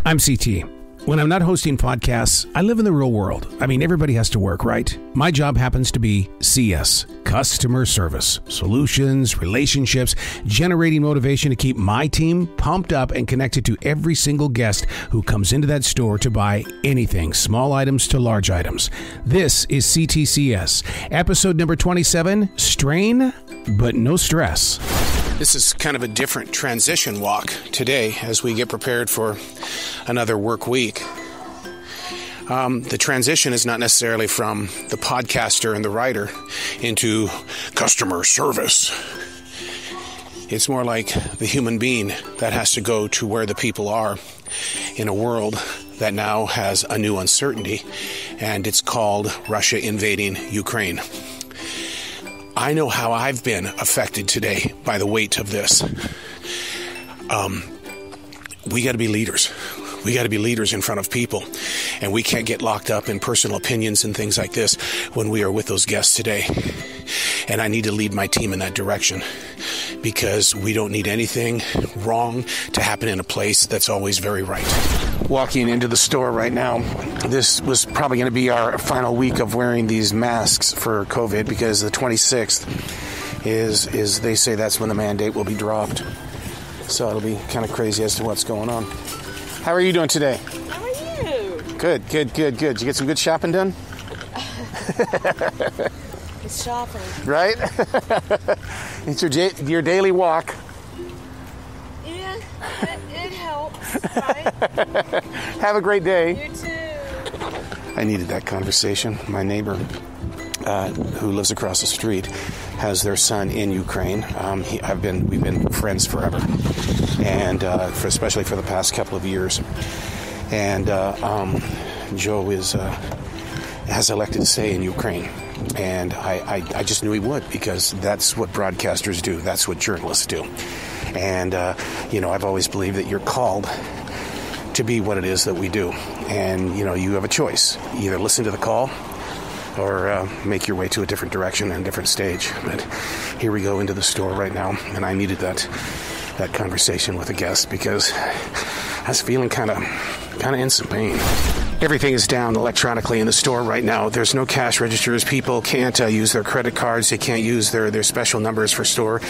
I'm CT. When I'm not hosting podcasts, I live in the real world. I mean, everybody has to work, right? My job happens to be CS, customer service, solutions, relationships, generating motivation to keep my team pumped up and connected to every single guest who comes into that store to buy anything, small items to large items. This is C.T.C.S, episode number 27, Strain, but no stress. This is kind of a different transition walk today as we get prepared for another work week. The transition is not necessarily from the podcaster and the writer into customer service. It's more like the human being that has to go to where the people are in a world that now has a new uncertainty, and it's called Russia invading Ukraine. I know how I've been affected today by the weight of this. We got to be leaders. We got to be leaders in front of people. And we can't get locked up in personal opinions and things like this when we are with those guests today. And I need to lead my team in that direction because we don't need anything wrong to happen in a place that's always very right. Walking into the store right now, this was probably going to be our final week of wearing these masks for COVID because the 26th is they say that's when the mandate will be dropped. So it'll be kind of crazy as to what's going on. How are you doing today? How are you? Good. Did you get some good shopping done? It's shopping. Right? It's your daily walk. Yeah, it helps, right? Have a great day. You too. I needed that conversation. My neighbor, who lives across the street, has their son in Ukraine. We've been friends forever, and especially for the past couple of years. And Joe has elected to stay in Ukraine, and I just knew he would because that's what broadcasters do. That's what journalists do. And I've always believed that you're called to be what it is that we do, and you have a choice: either listen to the call or make your way to a different direction and a different stage. But here we go into the store right now, and I needed that conversation with a guest because I was feeling kind of in some pain. Everything is down electronically in the store right now. There's no cash registers. People can't use their credit cards. They can't use their special numbers for store.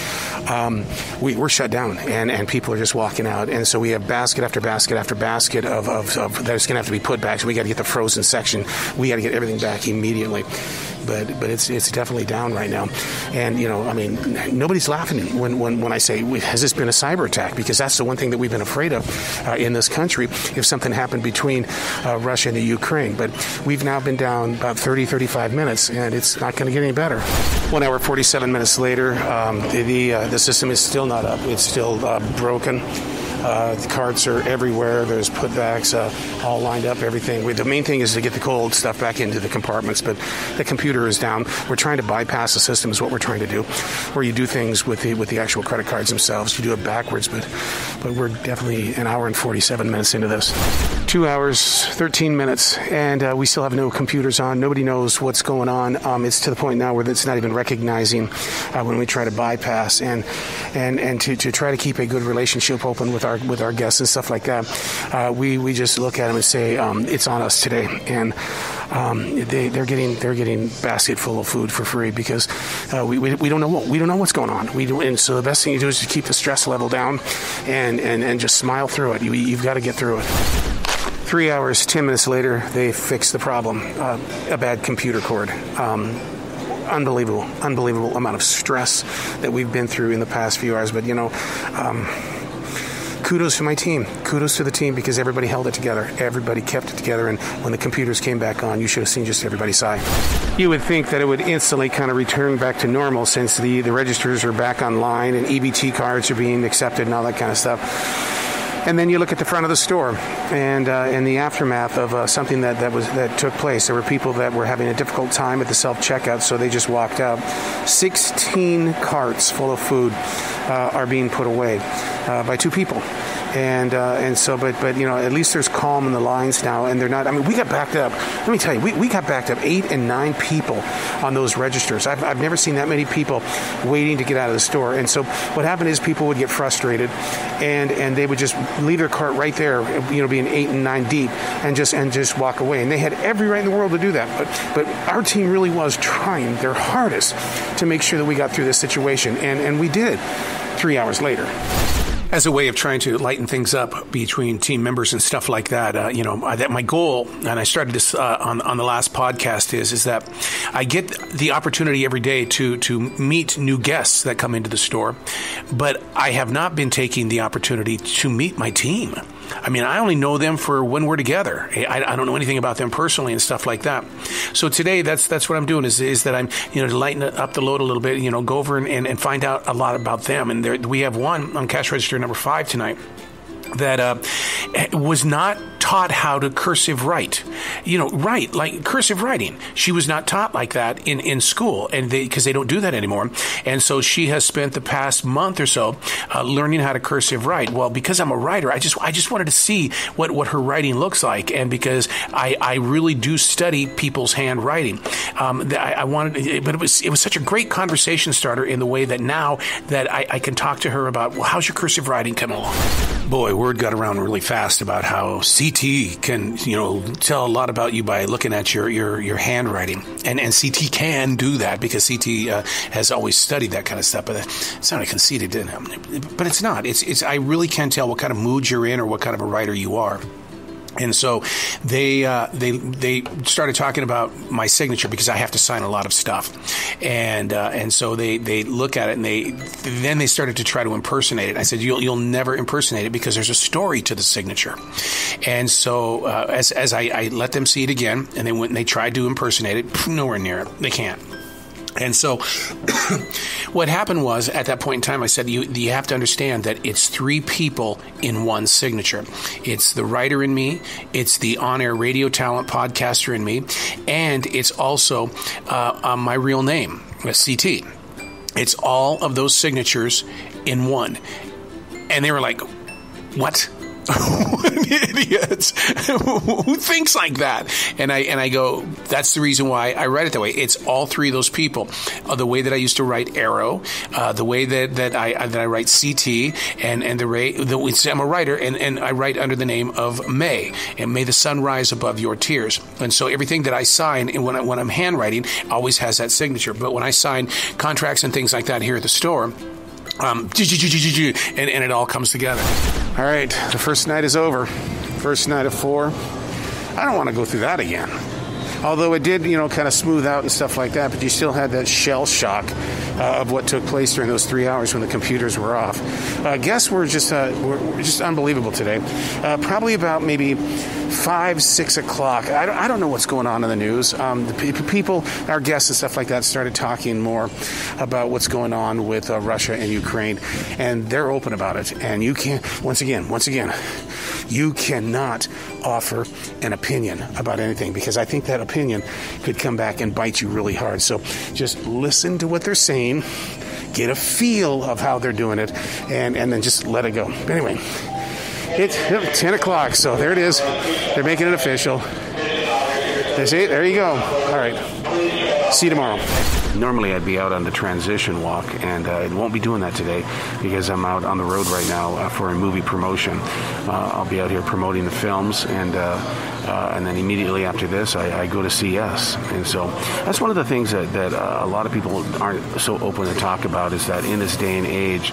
We're shut down, and people are just walking out. And so we have basket after basket after basket of that's going to have to be put back. So we got to get the frozen section. We got to get everything back immediately. But it's definitely down right now. And, nobody's laughing when I say, has this been a cyber attack? Because that's the one thing that we've been afraid of in this country if something happened between Russia and the Ukraine. But we've now been down about 35 minutes, and it's not going to get any better. 1 hour, 47 minutes later, the system is still not up. It's still broken. The carts are everywhere. There's putbacks all lined up, everything. The main thing is to get the cold stuff back into the compartments, but the computer is down. We're trying to bypass the system is what we're trying to do, where you do things with the actual credit cards themselves. You do it backwards, but we're definitely 1 hour and 47 minutes into this. 2 hours, 13 minutes, and we still have no computers on. Nobody knows what's going on. It's to the point now where it's not even recognizing when we try to bypass and to try to keep a good relationship open with our guests and stuff like that. We just look at them and say it's on us today, and they're getting basket full of food for free because we don't know what's going on. And so the best thing you do is to keep the stress level down and just smile through it. You've got to get through it. 3 hours, 10 minutes later, they fixed the problem. A bad computer cord. Unbelievable amount of stress that we've been through in the past few hours. But kudos to my team. Kudos to the team because everybody held it together. Everybody kept it together. And when the computers came back on, you should have seen just everybody sigh. You would think that it would instantly kind of return back to normal since the registers are back online and EBT cards are being accepted and all that kind of stuff. And then you look at the front of the store, and in the aftermath of something that took place, there were people that were having a difficult time at the self-checkout, so they just walked out. 16 carts full of food are being put away by two people. And so, but at least there's calm in the lines now, and they're not. I mean, we got backed up. Let me tell you, we got backed up 8 and 9 people on those registers. I've never seen that many people waiting to get out of the store. And so what happened is people would get frustrated, and they would just leave their cart right there, being 8 and 9 deep, and just walk away. And they had every right in the world to do that. But our team really was trying their hardest to make sure that we got through this situation, and we did 3 hours later. As a way of trying to lighten things up between team members and stuff like that, that my goal, and I started this on the last podcast, is that I get the opportunity every day to meet new guests that come into the store, but I have not been taking the opportunity to meet my team. I mean, I only know them for when we're together. I don't know anything about them personally and stuff like that. So today, that's what I'm doing is that I'm, to lighten up the load a little bit, go over and find out a lot about them. And we have one on cash register number 5 tonight that was not taught how to cursive write, write like cursive writing. She was not taught like that in school, and because they don't do that anymore. And so she has spent the past month or so learning how to cursive write. Well, because I'm a writer, I just wanted to see what her writing looks like, and because I really do study people's handwriting, I wanted, but it was such a great conversation starter in the way that now that I can talk to her about, well, how's your cursive writing coming along? Boy, word got around really fast about how CT can, tell a lot about you by looking at your handwriting. And CT can do that because CT has always studied that kind of stuff. But it sounded conceited, didn't it? But it's not. It's I really can tell what kind of mood you're in or what kind of a writer you are. And so they started talking about my signature because I have to sign a lot of stuff, and so they look at it and they started to try to impersonate it. I said, you'll never impersonate it because there's a story to the signature. And so as I let them see it again, and they went and they tried to impersonate it, nowhere near it. They can't. And so what happened was, at that point in time, I said, you have to understand that it's 3 people in one signature. It's the writer in me, it's the on-air radio talent podcaster in me, and it's also my real name, CT. It's all of those signatures in one. And they were like, what? Idiots. Who thinks like that? And I go, that's the reason why I write it that way. It's all 3 of those people. The way that I used to write Arrow, the way that I write CT, and I'm a writer, and I write under the name of May, and may the sun rise above your tears. And so everything that I sign, and when I'm handwriting, always has that signature. But when I sign contracts and things like that here at the store, and it all comes together. All right, the first night is over. First night of 4. I don't want to go through that again. Although it did, kind of smooth out and stuff like that, but you still had that shell shock of what took place during those 3 hours when the computers were off. Guests were just unbelievable today. Probably about maybe 5, 6 o'clock. I don't know what's going on in the news. The people, our guests and stuff like that, started talking more about what's going on with Russia and Ukraine, and they're open about it. And you can't, once again, you cannot offer an opinion about anything, because I think that opinion could come back and bite you really hard. So just listen to what they're saying, get a feel of how they're doing it, and then just let it go. But anyway, it's 10 o'clock, so there it is. They're making it official. There you go. All right. See you tomorrow. Normally I'd be out on the transition walk, and I won't be doing that today because I'm out on the road right now for a movie promotion. I'll be out here promoting the films, and then immediately after this I go to CES. And so that's one of the things that a lot of people aren't so open to talk about, is that in this day and age,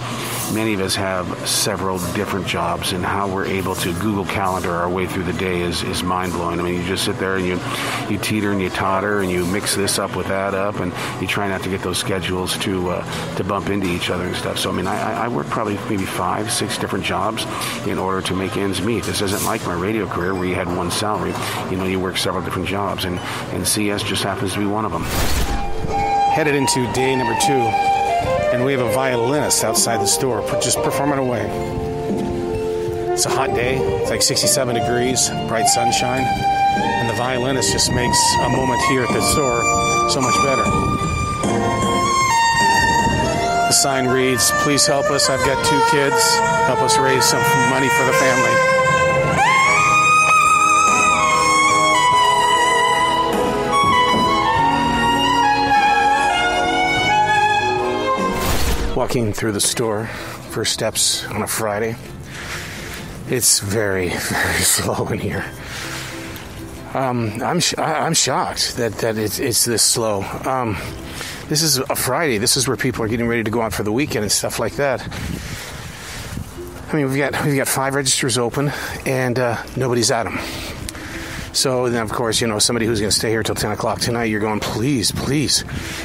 many of us have several different jobs, and how we're able to Google Calendar our way through the day is mind-blowing. I mean, you just sit there and you teeter and you totter, and you mix this up with that up, and you try not to get those schedules to bump into each other and stuff. So, I mean, I work probably maybe 5, 6 different jobs in order to make ends meet. This isn't like my radio career where you had one salary. You work several different jobs, and CS just happens to be one of them. Headed into day number 2, and we have a violinist outside the store just performing away. It's a hot day. It's like 67 degrees, bright sunshine, and the violinist just makes a moment here at the store so much better. The sign reads, "Please help us. I've got 2 kids. Help us raise some money for the family." Walking through the store, first steps on a Friday. It's very, very slow in here. I'm shocked that it's this slow. This is a Friday. This is where people are getting ready to go out for the weekend and stuff like that. I mean, we've got 5 registers open and nobody's at them. So then, of course, somebody who's going to stay here till 10 o'clock tonight, you're going, please,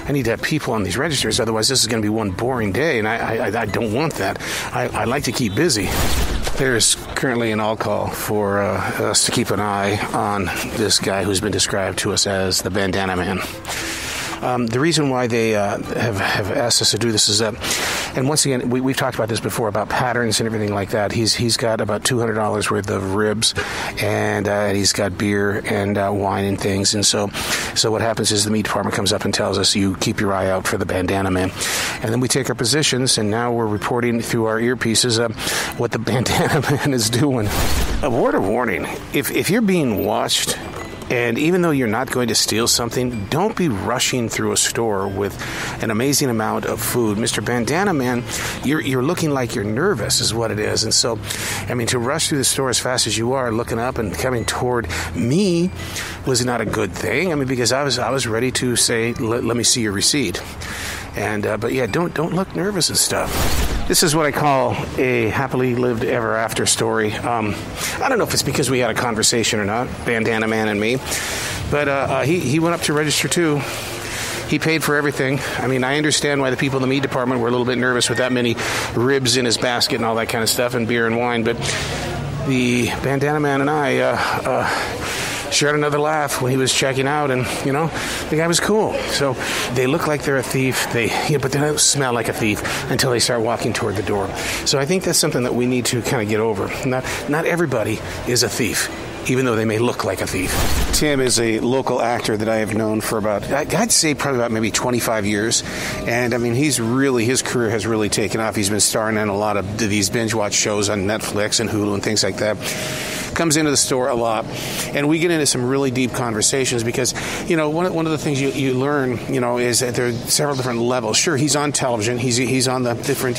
I need to have people on these registers. Otherwise, this is going to be one boring day, and I don't want that. I like to keep busy. There's currently an all call for us to keep an eye on this guy who's been described to us as the Bandana Man. The reason why they have asked us to do this is that, and once again, we've talked about this before, about patterns and everything like that. He's got about $200 worth of ribs, and he's got beer and wine and things. And so what happens is the meat department comes up and tells us, you keep your eye out for the Bandana Man. And then we take our positions, and now we're reporting through our earpieces what the Bandana Man is doing. A word of warning, if you're being watched, and even though you're not going to steal something, don't be rushing through a store with an amazing amount of food. Mr. Bandana Man, you're looking like you're nervous is what it is. And so, I mean, to rush through the store as fast as you are, looking up and coming toward me was not a good thing. I mean, because I was ready to say, let me see your receipt. And but yeah, don't look nervous and stuff. This is what I call a happily lived ever after story. I don't know if it's because we had a conversation or not, Bandana Man and me, but he went up to register too. He paid for everything. I mean, I understand why the people in the meat department were a little bit nervous with that many ribs in his basket and all that kind of stuff, and beer and wine, but the Bandana Man and I shared another laugh when he was checking out, and the guy was cool. So they look like they're a thief, but they don't smell like a thief until they start walking toward the door. So I think that's something that we need to kind of get over. Not everybody is a thief, even though they may look like a thief. Tim is a local actor that I have known for about, I'd say probably about maybe 25 years. And I mean, his career has really taken off. He's been starring in a lot of these binge watch shows on Netflix and Hulu and things like that. Comes into the store a lot, and we get into some really deep conversations because, one of the things you learn, is that there are several different levels. Sure, he's on television, he's on the different,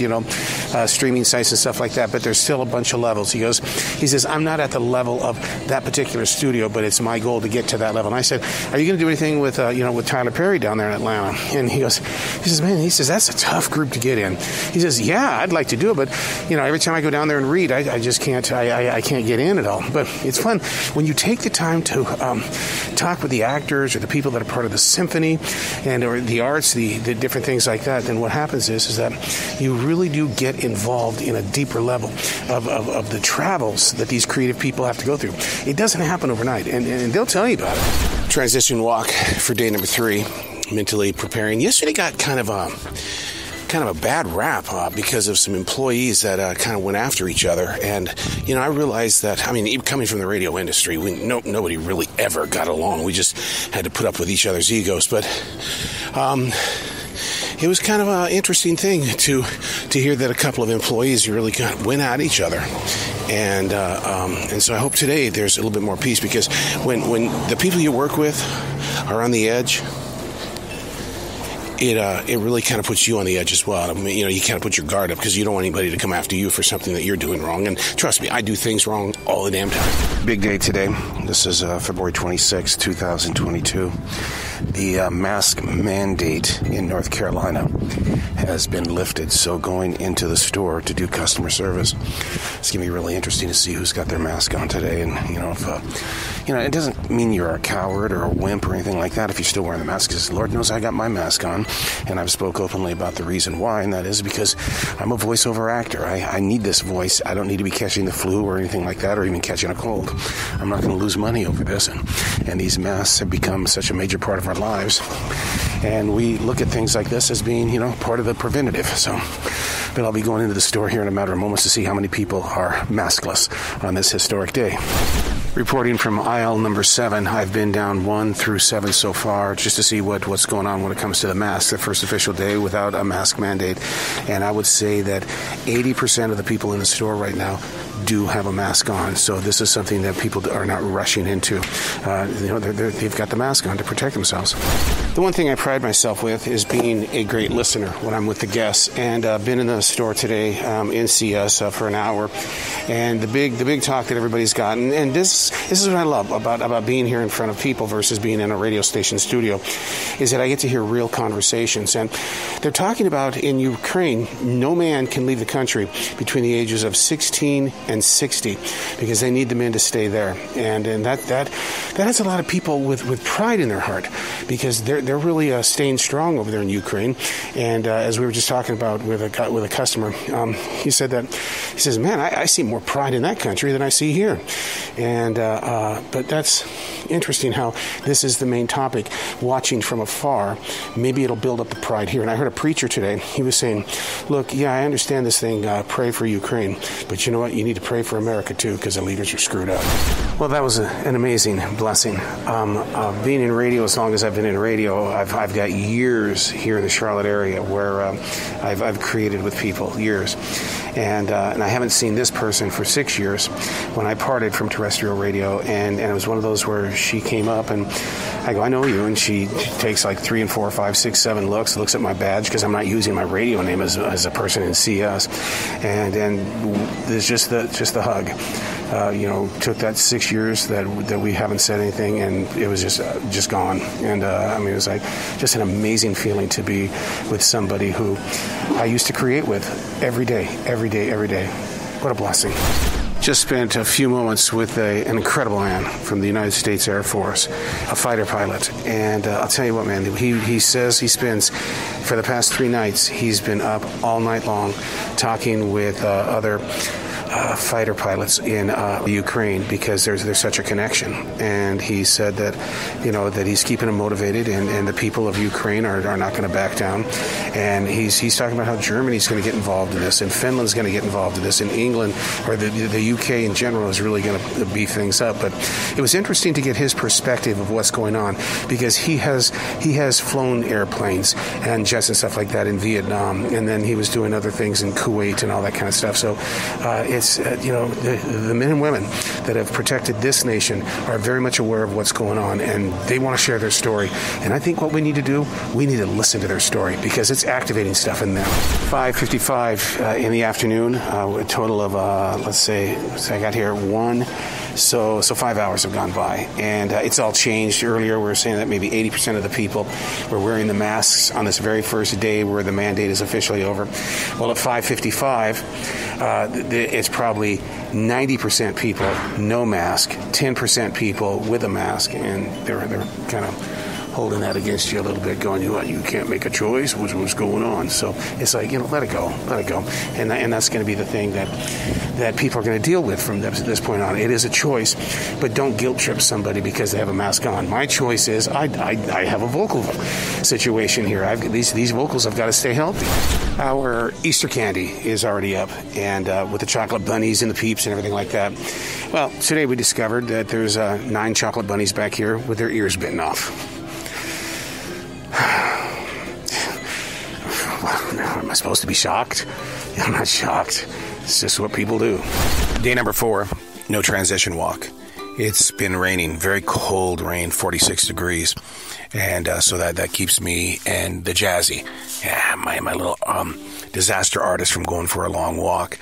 streaming sites and stuff like that, but there's still a bunch of levels. He says, I'm not at the level of that particular studio, but it's my goal to get to that level. And I said, are you going to do anything with, with Tyler Perry down there in Atlanta? And he says, that's a tough group to get in. He says, yeah, I'd like to do it, but, every time I go down there and read, I just can't, I can't get in at all. But it's fun when you take the time to talk with the actors or the people that are part of the symphony or the arts, the different things like that. Then what happens is that you really do get involved in a deeper level of the travels that these creative people have to go through. It doesn't happen overnight, and they'll tell you about it. Transition walk for day number 3, mentally preparing. Yesterday got kind of a bad rap because of some employees that kind of went after each other. And, I realized that, even coming from the radio industry, nobody really ever got along. We just had to put up with each other's egos. But it was kind of an interesting thing to hear that a couple of employees really went at each other. And so I hope today there's a little bit more peace, because when the people you work with are on the edge, it really kind of puts you on the edge as well. I mean, you kind of put your guard up because you don't want anybody to come after you for something that you're doing wrong. And trust me, I do things wrong all the damn time. Big day today. This is February 26, 2022. The mask mandate in North Carolina has been lifted. So going into the store to do customer service, it's going to be really interesting to see who's got their mask on today. And, if, it doesn't mean you're a coward or a wimp or anything like that if you're still wearing the mask, because Lord knows I got my mask on, and I've spoke openly about the reason why, and that is because I'm a voiceover actor. I need this voice. I don't need to be catching the flu or anything like that, or even catching a cold. I'm not going to lose money over this, and these masks have become such a major part of our lives, and we look at things like this as being, part of the preventative. So, but I'll be going into the store here in a matter of moments to see how many people are maskless on this historic day. Reporting from aisle number 7. I've been down 1 through 7 so far just to see what's going on when it comes to the mask. The first official day without a mask mandate. And I would say that 80% of the people in the store right now do have a mask on. So this is something that people are not rushing into. They've got the mask on to protect themselves. The one thing I pride myself with is being a great listener when I'm with the guests. And I've been in the store today in CS for an hour. And the big talk that everybody's gotten, and this is what I love about being here in front of people versus being in a radio station studio, is that I get to hear real conversations. And they're talking about in Ukraine, no man can leave the country between the ages of 16 and 60 because they need the men to stay there. And that has a lot of people with pride in their heart because they're really staying strong over there in Ukraine. And as we were just talking about with a customer, he says, man, I see more pride in that country than I see here. And but that's interesting how this is the main topic, watching from afar. Maybe it'll build up the pride here. And I heard a preacher today. He was saying, look, yeah, I understand this thing, pray for Ukraine, but you know what? You need to pray for America too because the leaders are screwed up. Well, that was an amazing blessing. Being in radio as long as I've been in radio, I've got years here in the Charlotte area where I've created with people, years. And I haven't seen this person for 6 years when I parted from terrestrial radio. And it was one of those where she came up and I go, I know you. And she takes like 3 and 4, 5, 6, 7 looks at my badge because I'm not using my radio name as a person in CS. And there's just the hug. Took that 6 years that we haven't said anything, and it was just gone. And it was like just an amazing feeling to be with somebody who I used to create with every day. What a blessing. Just spent a few moments with an incredible man from the United States Air Force, a fighter pilot. And I'll tell you what, man, he says he spends, for the past 3 nights, he's been up all night long talking with other fighter pilots in Ukraine because there's such a connection. And he said that he's keeping them motivated, and the people of Ukraine are not going to back down. And he's talking about how Germany's going to get involved in this, and Finland's going to get involved in this, and England or the UK in general is really going to beef things up. But it was interesting to get his perspective of what's going on because he has flown airplanes and jets and stuff like that in Vietnam, and then he was doing other things in Kuwait and all that kind of stuff. So it's the men and women that have protected this nation are very much aware of what's going on, and they want to share their story. And I think what we need to do, we need to listen to their story because it's activating stuff in them. 5:55 in the afternoon, a total of let's say I got here 1. So 5 hours have gone by, and it's all changed. Earlier, we were saying that maybe 80% of the people were wearing the masks on this very first day where the mandate is officially over. Well, at 5:55, it's probably 90% people no mask, 10% people with a mask, and they're kind of holding that against you a little bit, going, you can't make a choice. What's going on? So it's like, let it go, and that's going to be the thing that people are going to deal with from this point on. It is a choice, but don't guilt trip somebody because they have a mask on. My choice is I have a vocal situation here. I've these vocals have got to stay healthy. Our Easter candy is already up, and with the chocolate bunnies and the peeps and everything like that. Well, today we discovered that there's 9 chocolate bunnies back here with their ears bitten off. Am I supposed to be shocked? I'm not shocked. It's just what people do. Day number 4, no transition walk. It's been raining, very cold rain, 46 degrees. And so that keeps me and the Jazzy, my little disaster artist, from going for a long walk.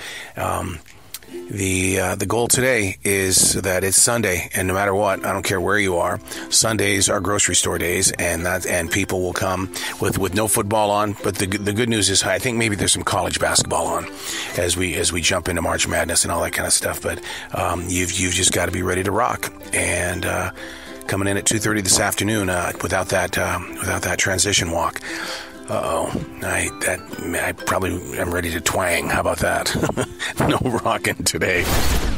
The goal today is that it's Sunday, and no matter what, I don't care where you are, Sundays are grocery store days, and people will come with no football on. But the good news is, I think maybe there's some college basketball on as we jump into March Madness and all that kind of stuff. But you've just got to be ready to rock. And coming in at 2:30 this afternoon without that transition walk. I probably am ready to twang. How about that? No rocking today.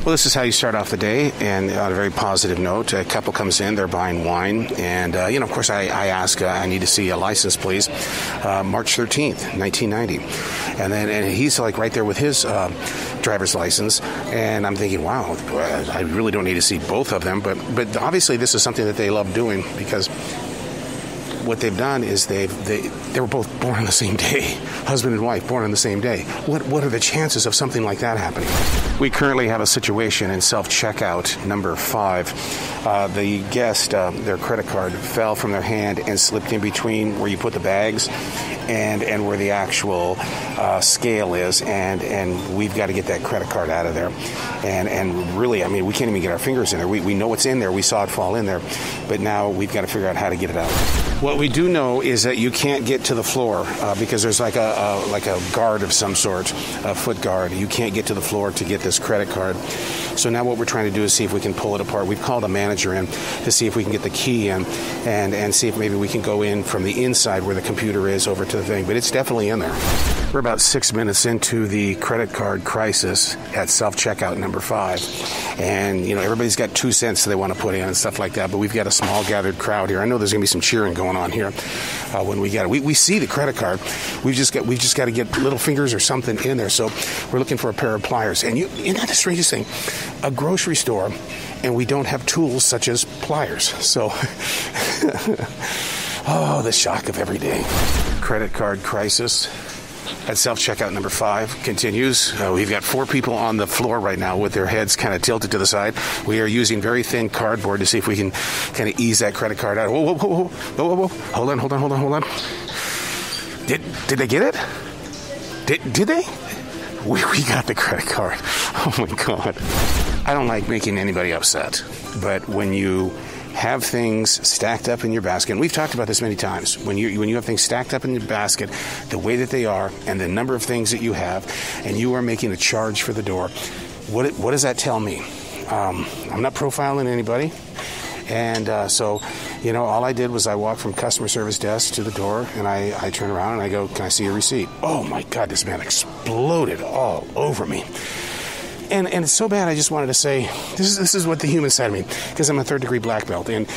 Well, this is how you start off the day, and on a very positive note, a couple comes in, they're buying wine, and, of course, I ask, I need to see a license, please. March 13th, 1990. And he's like right there with his driver's license, and I'm thinking, wow, I really don't need to see both of them, but obviously this is something that they love doing, because what they've done is they were both born on the same day, husband and wife born on the same day. What are the chances of something like that happening? We currently have a situation in self-checkout number 5. The guest, their credit card fell from their hand and slipped in between where you put the bags and where the actual scale is, and we've got to get that credit card out of there. And really, I mean, we can't even get our fingers in there. We know it's in there. We saw it fall in there, but now we've got to figure out how to get it out. What we do know is that you can't get to the floor because there's like a guard of some sort, a foot guard. You can't get to the floor to get this credit card. So now what we're trying to do is see if we can pull it apart. We've called a manager in to see if we can get the key in and see if maybe we can go in from the inside where the computer is over to the thing. But it's definitely in there. We're about 6 minutes into the credit card crisis at self-checkout number 5. And, everybody's got 2 cents they want to put in and stuff like that. But we've got a small gathered crowd here. I know there's going to be some cheering going on here when we get it. We see the credit card. We've just got to get little fingers or something in there. So we're looking for a pair of pliers. And isn't that the strangest thing? A grocery store, and we don't have tools such as pliers. So, the shock of every day. Credit card crisis at self-checkout number 5 continues. We've got 4 people on the floor right now with their heads kind of tilted to the side. We are using very thin cardboard to see if we can kind of ease that credit card out. Whoa. Hold on. Did they get it? Did they? We got the credit card. Oh my God. I don't like making anybody upset, but when you have things stacked up in your basket, and we've talked about this many times, when you have things stacked up in your basket, the way that they are, and the number of things that you have, and you are making a charge for the door, what does that tell me? I'm not profiling anybody, and so all I did was I walked from customer service desk to the door, and I turn around and I go, "Can I see your receipt?" Oh my God, this man exploded all over me. And it's so bad, I just wanted to say, this is what the human side of me, because I'm a 3rd-degree black belt, and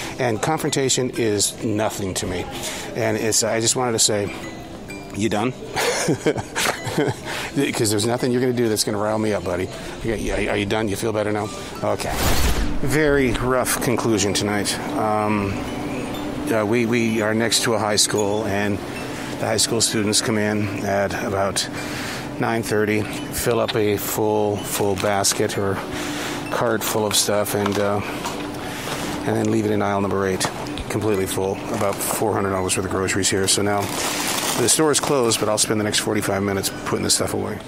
confrontation is nothing to me. And I just wanted to say, you done? Because there's nothing you're going to do that's going to rile me up, buddy. Are you done? You feel better now? Okay. Very rough conclusion tonight. We are next to a high school, and the high school students come in at about 9:30, fill up a full basket or cart full of stuff, and then leave it in aisle number 8, completely full. About $400 worth of groceries here. So now the store is closed, but I'll spend the next 45 minutes putting this stuff away.